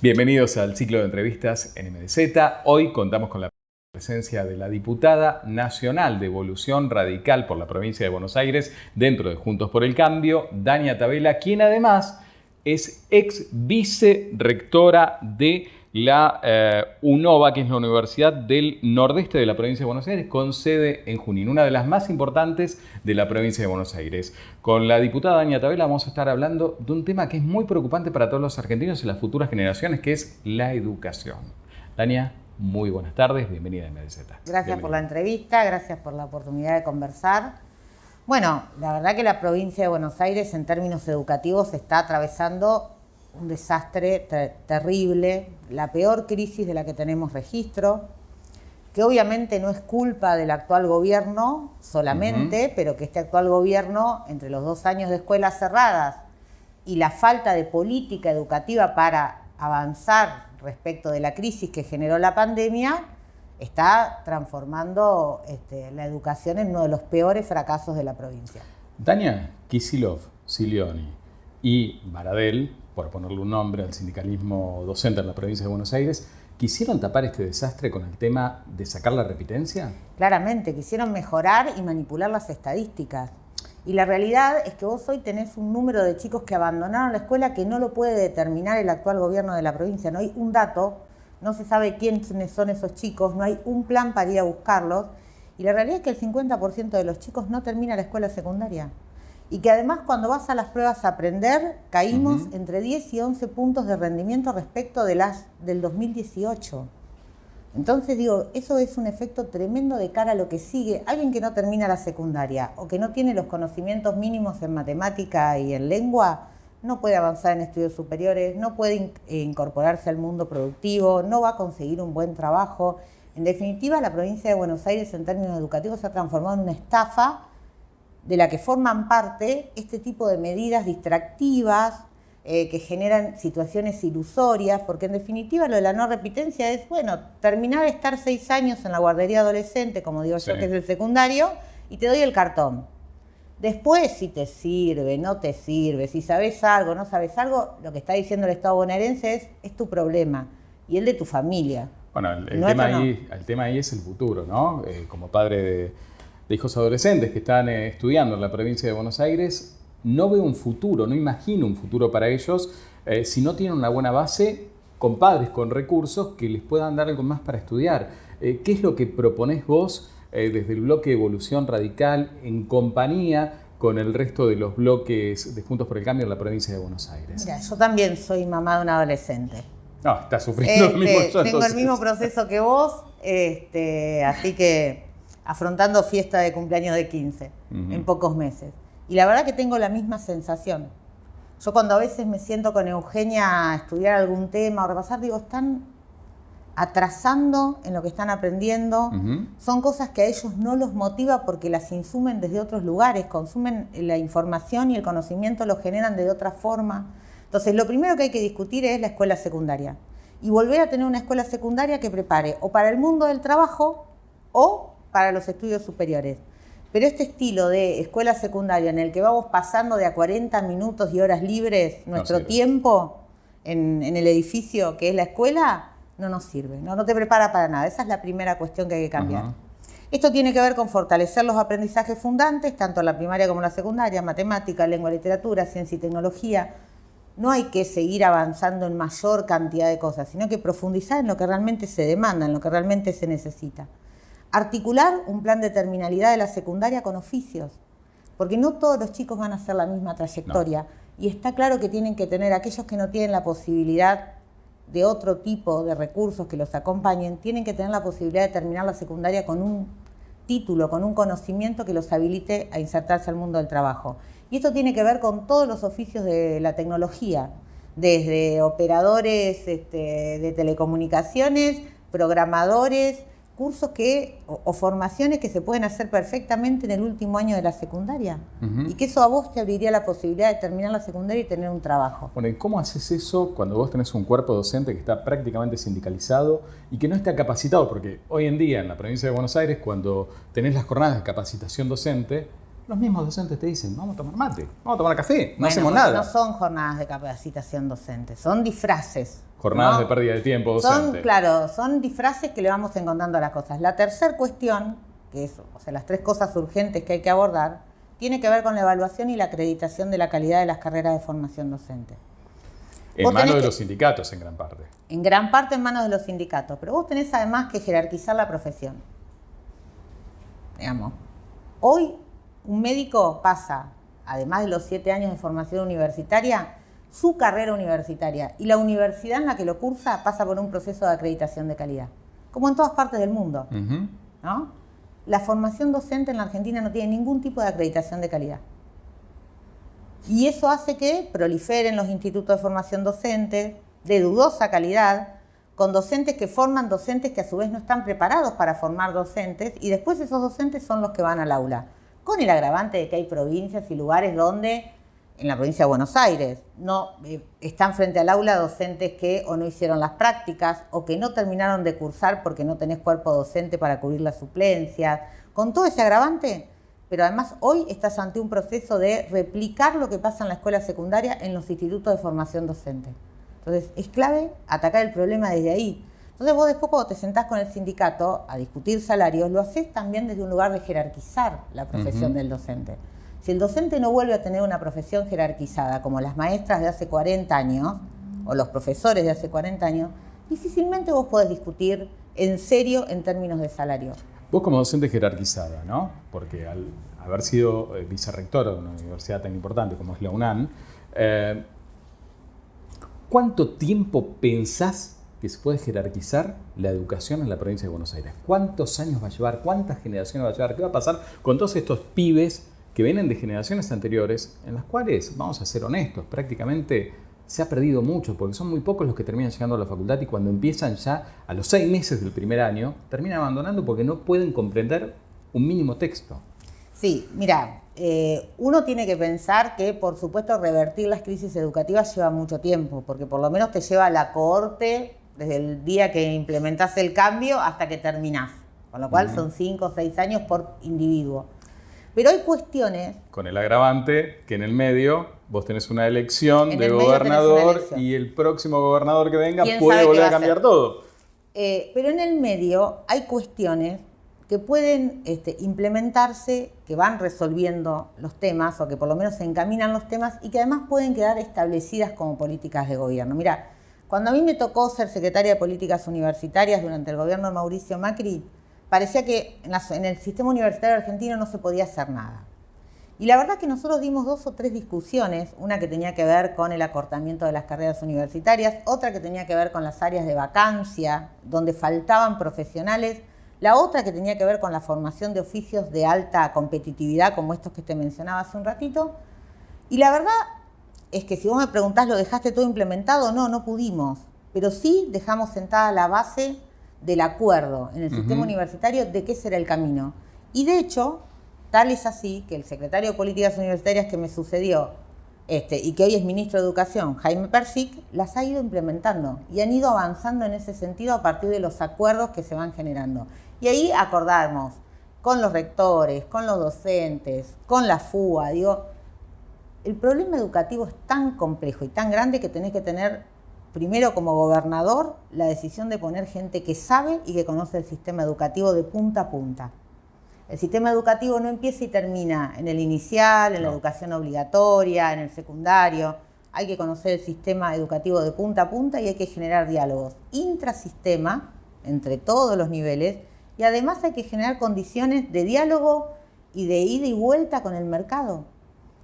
Bienvenidos al ciclo de entrevistas en MDZ. Hoy contamos con la presencia de la diputada nacional de Evolución Radical por la provincia de Buenos Aires, dentro de Juntos por el Cambio, Dania Tabela, quien además es ex vicerrectora de la UNOVA, que es la Universidad del Nordeste de la provincia de Buenos Aires, con sede en Junín, una de las más importantes de la provincia de Buenos Aires. Con la diputada Dania Tabela vamos a estar hablando de un tema que es muy preocupante para todos los argentinos y las futuras generaciones, que es la educación. Dania, muy buenas tardes, bienvenida a MDZ. Gracias por la entrevista, gracias por la oportunidad de conversar. Bueno, la verdad que la provincia de Buenos Aires en términos educativos está atravesando un desastre terrible, la peor crisis de la que tenemos registro, que obviamente no es culpa del actual gobierno solamente, pero que este actual gobierno, entre los 2 años de escuelas cerradas y la falta de política educativa para avanzar respecto de la crisis que generó la pandemia, está transformando la educación en uno de los peores fracasos de la provincia. Dania, Kicillof, Silioni y Baradel, por ponerle un nombre al sindicalismo docente en la provincia de Buenos Aires, ¿quisieron tapar este desastre con el tema de sacar la repitencia? Claramente, quisieron mejorar y manipular las estadísticas. Y la realidad es que vos hoy tenés un número de chicos que abandonaron la escuela que no lo puede determinar el actual gobierno de la provincia. No hay un dato, no se sabe quiénes son esos chicos, no hay un plan para ir a buscarlos. Y la realidad es que el 50% de los chicos no termina la escuela secundaria. Y que además cuando vas a las pruebas a aprender, caímos entre 10 y 11 puntos de rendimiento respecto de del 2018. Entonces digo, eso es un efecto tremendo de cara a lo que sigue. Alguien que no termina la secundaria o que no tiene los conocimientos mínimos en matemática y en lengua, no puede avanzar en estudios superiores, no puede incorporarse al mundo productivo, no va a conseguir un buen trabajo. En definitiva, la provincia de Buenos Aires en términos educativos se ha transformado en una estafa de la que forman parte este tipo de medidas distractivas que generan situaciones ilusorias, porque en definitiva lo de la no repitencia es, bueno, terminar de estar 6 años en la guardería adolescente, como digo yo, que es el secundario, y te doy el cartón. Después, si te sirve, no te sirve, si sabes algo, no sabes algo, lo que está diciendo el Estado bonaerense es tu problema y el de tu familia. Bueno, el tema ahí es el futuro, ¿no? Como padre de hijos adolescentes que están estudiando en la provincia de Buenos Aires, no veo un futuro, no imagino un futuro para ellos si no tienen una buena base con padres, con recursos que les puedan dar algo más para estudiar. ¿Qué es lo que proponés vos desde el bloque Evolución Radical en compañía con el resto de los bloques de Juntos por el Cambio en la provincia de Buenos Aires? Mira, yo también soy mamá de un adolescente. No, estás sufriendo lo mismo yo. Tengo el mismo proceso que vos, así que afrontando fiesta de cumpleaños de 15 en pocos meses. Y la verdad que tengo la misma sensación. Yo cuando a veces me siento con Eugenia a estudiar algún tema o repasar, digo, están atrasando en lo que están aprendiendo. Son cosas que a ellos no los motiva porque las insumen desde otros lugares, consumen la información y el conocimiento lo generan de otra forma. Entonces, lo primero que hay que discutir es la escuela secundaria. Y volver a tener una escuela secundaria que prepare o para el mundo del trabajo o para los estudios superiores. Pero este estilo de escuela secundaria en el que vamos pasando de a 40 minutos y horas libres nuestro tiempo en el edificio que es la escuela, no nos sirve, no te prepara para nada. Esa es la primera cuestión que hay que cambiar. Esto tiene que ver con fortalecer los aprendizajes fundantes, tanto en la primaria como en la secundaria, matemática, lengua, literatura, ciencia y tecnología. No hay que seguir avanzando en mayor cantidad de cosas, sino que profundizar en lo que realmente se demanda, en lo que realmente se necesita. Articular un plan de terminalidad de la secundaria con oficios, porque no todos los chicos van a hacer la misma trayectoria. Y está claro que tienen que tener, aquellos que no tienen la posibilidad de otro tipo de recursos que los acompañen, tienen que tener la posibilidad de terminar la secundaria con un título, con un conocimiento que los habilite a insertarse al mundo del trabajo. Y esto tiene que ver con todos los oficios de la tecnología, desde operadores de telecomunicaciones, programadores, cursos o formaciones que se pueden hacer perfectamente en el último año de la secundaria. Y que eso a vos te abriría la posibilidad de terminar la secundaria y tener un trabajo. Bueno, ¿y cómo haces eso cuando vos tenés un cuerpo docente que está prácticamente sindicalizado y que no está capacitado? Porque hoy en día en la provincia de Buenos Aires, cuando tenés las jornadas de capacitación docente, los mismos docentes te dicen, vamos a tomar mate, vamos a tomar café, no hacemos nada. No son jornadas de capacitación docente, son disfraces. Jornadas ¿no? de pérdida de tiempo docente. Claro, son disfraces que le vamos encontrando a las cosas. La tercera cuestión, que es, o sea, las 3 cosas urgentes que hay que abordar, tiene que ver con la evaluación y la acreditación de la calidad de las carreras de formación docente. En manos de los sindicatos, en gran parte. En gran parte en manos de los sindicatos, pero vos tenés además que jerarquizar la profesión. Digamos, hoy un médico pasa, además de los 7 años de formación universitaria, su carrera universitaria, y la universidad en la que lo cursa pasa por un proceso de acreditación de calidad, como en todas partes del mundo, ¿no? La formación docente en la Argentina no tiene ningún tipo de acreditación de calidad. Y eso hace que proliferen los institutos de formación docente de dudosa calidad, con docentes que forman docentes que a su vez no están preparados para formar docentes, y después esos docentes son los que van al aula. Con el agravante de que hay provincias y lugares donde, en la provincia de Buenos Aires, no están frente al aula docentes que o no hicieron las prácticas o que no terminaron de cursar porque no tenés cuerpo docente para cubrir las suplencias. Con todo ese agravante, pero además hoy estás ante un proceso de replicar lo que pasa en la escuela secundaria en los institutos de formación docente. Entonces, es clave atacar el problema desde ahí. Entonces, vos después cuando te sentás con el sindicato a discutir salarios, lo haces también desde un lugar de jerarquizar la profesión del docente. Si el docente no vuelve a tener una profesión jerarquizada, como las maestras de hace 40 años, o los profesores de hace 40 años, difícilmente vos podés discutir en serio en términos de salario. Vos como docente jerarquizada, ¿no? Porque al haber sido vicerrectora de una universidad tan importante como es la UNAM, ¿cuánto tiempo pensás que se puede jerarquizar la educación en la provincia de Buenos Aires? ¿Cuántos años va a llevar? ¿Cuántas generaciones va a llevar? ¿Qué va a pasar con todos estos pibes que vienen de generaciones anteriores, en las cuales, vamos a ser honestos, prácticamente se ha perdido mucho, porque son muy pocos los que terminan llegando a la facultad y cuando empiezan ya a los 6 meses del primer año, terminan abandonando porque no pueden comprender un mínimo texto? Sí, mira, uno tiene que pensar que, por supuesto, revertir las crisis educativas lleva mucho tiempo, porque por lo menos te lleva a la cohorte desde el día que implementás el cambio hasta que terminás, con lo cual son 5 o 6 años por individuo. Pero hay cuestiones... Con el agravante que en el medio vos tenés una elección de gobernador y el próximo gobernador que venga puede volver a cambiar todo. Pero en el medio hay cuestiones que pueden implementarse, que van resolviendo los temas o que por lo menos se encaminan los temas y que además pueden quedar establecidas como políticas de gobierno. Mirá, cuando a mí me tocó ser secretaria de Políticas Universitarias durante el gobierno de Mauricio Macri, parecía que en el sistema universitario argentino no se podía hacer nada. Y la verdad que nosotros dimos 2 o 3 discusiones, una que tenía que ver con el acortamiento de las carreras universitarias, otra que tenía que ver con las áreas de vacancia, donde faltaban profesionales, la otra que tenía que ver con la formación de oficios de alta competitividad, como estos que te mencionaba hace un ratito. Y la verdad es que si vos me preguntás, ¿lo dejaste todo implementado? No, no pudimos, pero sí dejamos sentada la base del acuerdo en el sistema universitario de qué será el camino. Y de hecho, tal es así que el secretario de Políticas Universitarias que me sucedió y que hoy es ministro de Educación, Jaime Persic, las ha ido implementando y han ido avanzando en ese sentido a partir de los acuerdos que se van generando. Y ahí acordamos con los rectores, con los docentes, con la FUA. Digo, el problema educativo es tan complejo y tan grande que tenés que tener primero, como gobernador, la decisión de poner gente que sabe y que conoce el sistema educativo de punta a punta. El sistema educativo no empieza y termina en el inicial, en la educación obligatoria, en el secundario. Hay que conocer el sistema educativo de punta a punta y hay que generar diálogos intrasistema, entre todos los niveles, y además hay que generar condiciones de diálogo y de ida y vuelta con el mercado.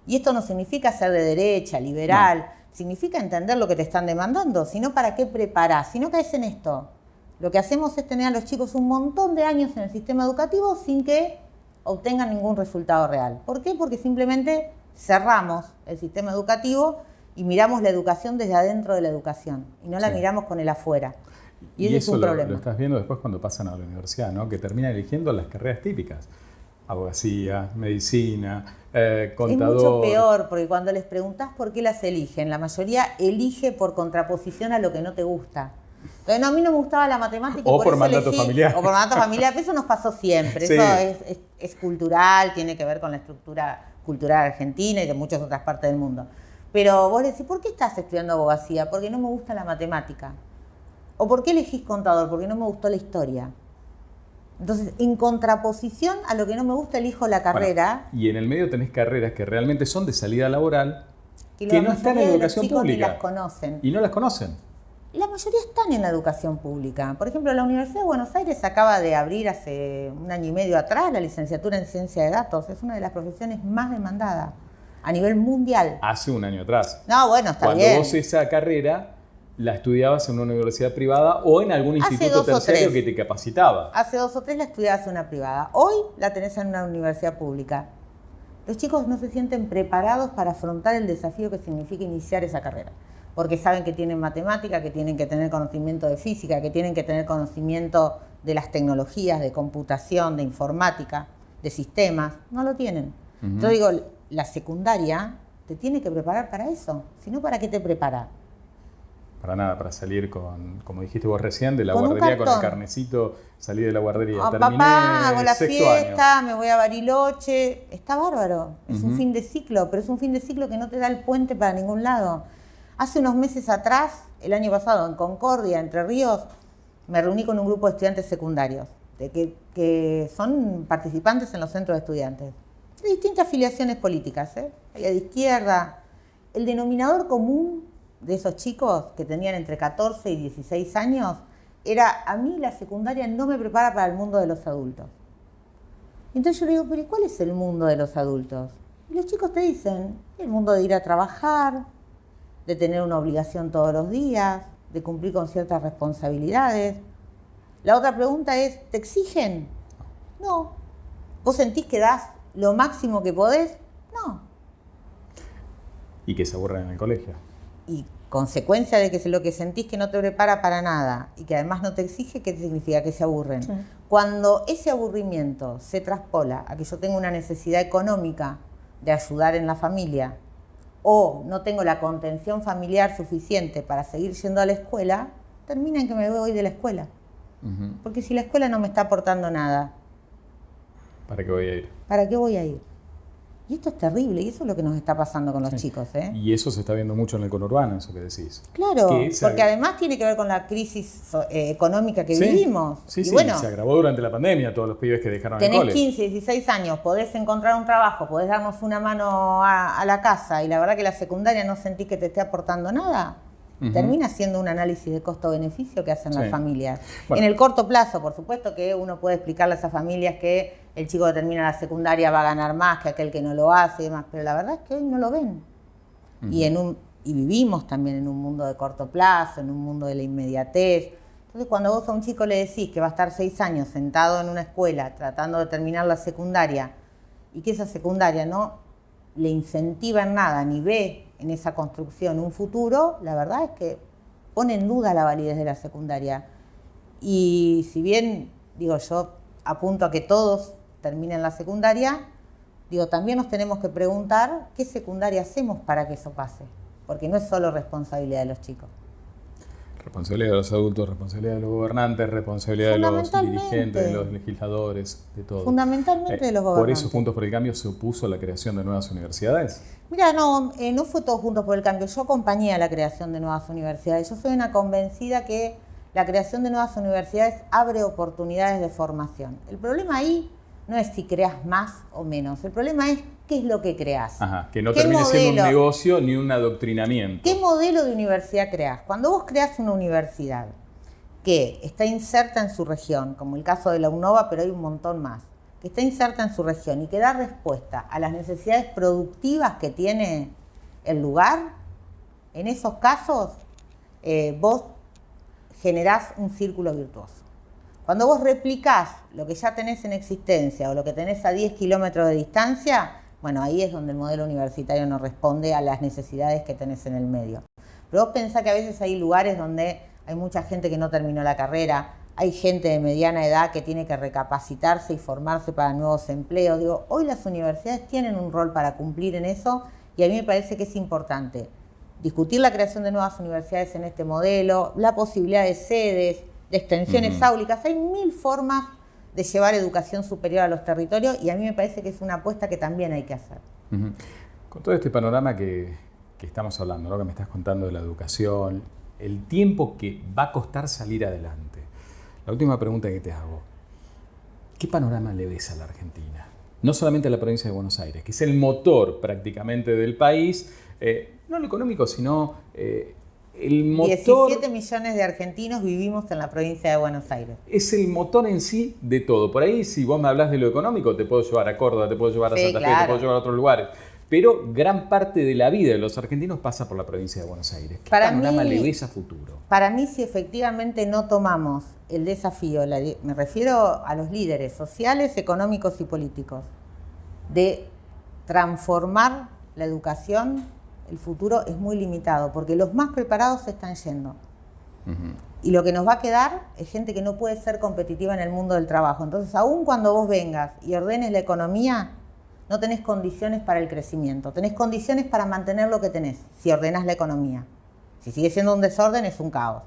Y esto no significa ser de derecha, liberal, significa entender lo que te están demandando, sino para qué preparás, si no caes en esto. Lo que hacemos es tener a los chicos un montón de años en el sistema educativo sin que obtengan ningún resultado real. ¿Por qué? Porque simplemente cerramos el sistema educativo y miramos la educación desde adentro de la educación y no la miramos con el afuera. Y ese es un problema. Lo estás viendo después cuando pasan a la universidad, ¿no? Que terminan eligiendo las carreras típicas. Abogacía, medicina, contador. Es mucho peor, porque cuando les preguntás por qué las eligen, la mayoría elige por contraposición a lo que no te gusta. Entonces, no, a mí no me gustaba la matemática. O por mandato familiar. O por mandato familiar, eso nos pasó siempre. Sí. Eso es cultural, tiene que ver con la estructura cultural argentina y de muchas otras partes del mundo. Pero vos decís, ¿por qué estás estudiando abogacía? Porque no me gusta la matemática. ¿O por qué elegís contador? Porque no me gustó la historia. Entonces, en contraposición a lo que no me gusta, elijo la carrera. Bueno, y en el medio tenés carreras que realmente son de salida laboral, que no están en la educación pública. Ni las conocen. Y no las conocen. La mayoría están en la educación pública. Por ejemplo, la Universidad de Buenos Aires acaba de abrir hace 1 año y medio atrás la licenciatura en Ciencia de Datos. Es una de las profesiones más demandadas a nivel mundial. Hace 1 año atrás. No, bueno, está bien. Cuando vos esa carrera la estudiabas en una universidad privada o en algún instituto terciario que te capacitaba. Hace 2 o 3 la estudiabas en una privada. Hoy la tenés en una universidad pública. Los chicos no se sienten preparados para afrontar el desafío que significa iniciar esa carrera. Porque saben que tienen matemática, que tienen que tener conocimiento de física, que tienen que tener conocimiento de las tecnologías, de computación, de informática, de sistemas. No lo tienen. Yo digo, la secundaria te tiene que preparar para eso. Si no, ¿para qué te prepara? Para nada, para salir como dijiste vos recién, de la guardería con el carnecito, salí de la guardería. Terminé papá, hago la fiesta, año. me voy a Bariloche. Está bárbaro. Es un fin de ciclo, pero es un fin de ciclo que no te da el puente para ningún lado. Hace unos meses atrás, el año pasado, en Concordia, Entre Ríos, me reuní con un grupo de estudiantes secundarios, que son participantes en los centros de estudiantes, de distintas filiaciones políticas, hay de izquierda. El denominador común de esos chicos que tenían entre 14 y 16 años era: a mí la secundaria no me prepara para el mundo de los adultos. Entonces yo le digo, ¿pero cuál es el mundo de los adultos? Y los chicos te dicen, el mundo de ir a trabajar, de tener una obligación todos los días, de cumplir con ciertas responsabilidades. La otra pregunta es, ¿te exigen? No. ¿Vos sentís que das lo máximo que podés? No. Y que se aburren en el colegio. Y consecuencia de que lo que sentís que no te prepara para nada y que además no te exige, ¿qué significa? Que se aburren. Sí. Cuando ese aburrimiento se traspola a que yo tengo una necesidad económica de ayudar en la familia, o no tengo la contención familiar suficiente para seguir yendo a la escuela, termina en que me voy de la escuela. Porque si la escuela no me está aportando nada, ¿para qué voy a ir? ¿Para qué voy a ir? Y esto es terrible, y eso es lo que nos está pasando con los chicos. Y eso se está viendo mucho en el conurbano, eso que decís. Claro, porque además tiene que ver con la crisis económica que vivimos. Sí, y bueno, se agravó durante la pandemia, todos los pibes que dejaron el cole. Tenés 15, 16 años, podés encontrar un trabajo, podés darnos una mano a la casa, y la verdad que la secundaria no sentís que te esté aportando nada. Termina siendo un análisis de costo-beneficio que hacen las familias. Bueno, en el corto plazo, por supuesto que uno puede explicarle a esas familias que el chico que termina la secundaria va a ganar más que aquel que no lo hace y demás, pero la verdad es que hoy no lo ven. Y vivimos también en un mundo de corto plazo, en un mundo de la inmediatez. Entonces, cuando vos a un chico le decís que va a estar 6 años sentado en una escuela tratando de terminar la secundaria y que esa secundaria no le incentiva en nada ni ve en esa construcción un futuro, la verdad es que pone en duda la validez de la secundaria. Y si bien, digo, yo apunto a que todos terminen la secundaria, digo, también nos tenemos que preguntar qué secundaria hacemos para que eso pase, porque no es solo responsabilidad de los chicos. Responsabilidad de los adultos, responsabilidad de los gobernantes, responsabilidad de los dirigentes, de los legisladores, de todo. Fundamentalmente de los gobernantes. ¿Por eso Juntos por el Cambio se opuso a la creación de nuevas universidades? Mira, no fue todo Juntos por el Cambio. Yo acompañé a la creación de nuevas universidades. Yo soy una convencida que la creación de nuevas universidades abre oportunidades de formación. El problema ahí no es si creas más o menos. El problema es qué es lo que creas. Ajá, que no termine siendo un negocio ni un adoctrinamiento. ¿Qué modelo de universidad creas? Cuando vos creas una universidad que está inserta en su región, como el caso de la UNOVA, pero hay un montón más, que está inserta en su región y que da respuesta a las necesidades productivas que tiene el lugar, en esos casos vos generás un círculo virtuoso. Cuando vos replicás lo que ya tenés en existencia o lo que tenés a 10 kilómetros de distancia, bueno, ahí es donde el modelo universitario no responde a las necesidades que tenés en el medio. Pero vos pensás que a veces hay lugares donde hay mucha gente que no terminó la carrera, hay gente de mediana edad que tiene que recapacitarse y formarse para nuevos empleos. Digo, hoy las universidades tienen un rol para cumplir en eso y a mí me parece que es importante discutir la creación de nuevas universidades en este modelo, la posibilidad de sedes, de extensiones áulicas. Hay 1000 formas de llevar educación superior a los territorios y a mí me parece que es una apuesta que también hay que hacer. Con todo este panorama que que estamos hablando, ¿no? Que me estás contando de la educación, el tiempo que va a costar salir adelante. La última pregunta que te hago, ¿qué panorama le ves a la Argentina? No solamente a la provincia de Buenos Aires, que es el motor prácticamente del país, no lo económico, sino el motor... 17 millones de argentinos vivimos en la provincia de Buenos Aires. Es el motor en sí de todo. Por ahí, si vos me hablas de lo económico, te puedo llevar a Córdoba, te puedo llevar a Santa Fe, te puedo llevar a otros lugares. Pero gran parte de la vida de los argentinos pasa por la provincia de Buenos Aires. ¿Qué panorama le ves a futuro? Para mí, si efectivamente no tomamos el desafío, me refiero a los líderes sociales, económicos y políticos, de transformar la educación, el futuro es muy limitado, porque los más preparados se están yendo. Y lo que nos va a quedar es gente que no puede ser competitiva en el mundo del trabajo. Entonces, aun cuando vos vengas y ordenes la economía, no tenés condiciones para el crecimiento. Tenés condiciones para mantener lo que tenés, si ordenás la economía. Si sigue siendo un desorden, es un caos.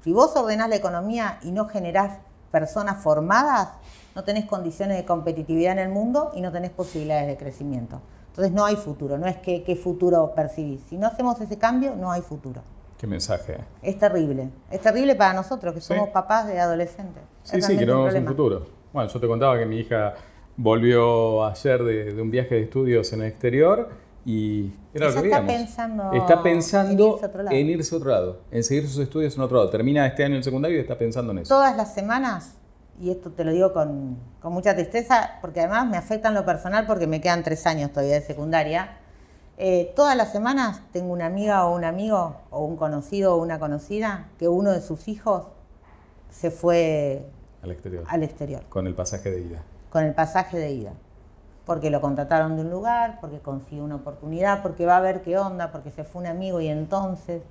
Si vos ordenás la economía y no generás personas formadas, no tenés condiciones de competitividad en el mundo y no tenés posibilidades de crecimiento. Entonces no hay futuro, no es qué futuro percibís. Si no hacemos ese cambio, no hay futuro. Qué mensaje. Es terrible para nosotros que somos papás de adolescentes. Sí, que no vemos un futuro. Bueno, yo te contaba que mi hija volvió ayer de un viaje de estudios en el exterior y era lo que veíamos. Está pensando en irse a otro lado, en seguir sus estudios en otro lado. Termina este año el secundario y está pensando en eso. Todas las semanas, y esto te lo digo con mucha tristeza, porque además me afecta en lo personal porque me quedan 3 años todavía de secundaria. Todas las semanas tengo una amiga o un amigo, o un conocido o una conocida, que uno de sus hijos se fue al exterior. Con el pasaje de ida. Con el pasaje de ida. Porque lo contrataron de un lugar, porque consiguió una oportunidad, porque va a ver qué onda, porque se fue un amigo y entonces...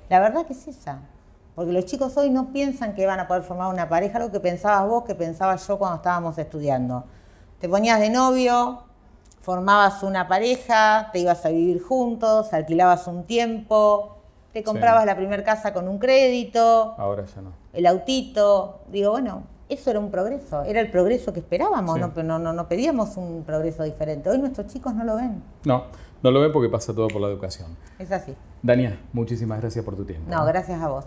La verdad que es esa. Porque los chicos hoy no piensan que van a poder formar una pareja, algo que pensabas vos, que pensaba yo cuando estábamos estudiando. Te ponías de novio, formabas una pareja, te ibas a vivir juntos, alquilabas un tiempo, te comprabas la primera casa con un crédito. Ahora ya no. El autito. Digo, bueno, eso era un progreso, era el progreso que esperábamos, no pedíamos un progreso diferente. Hoy nuestros chicos no lo ven. No lo ven porque pasa todo por la educación. Es así. Dania, muchísimas gracias por tu tiempo. No, gracias a vos.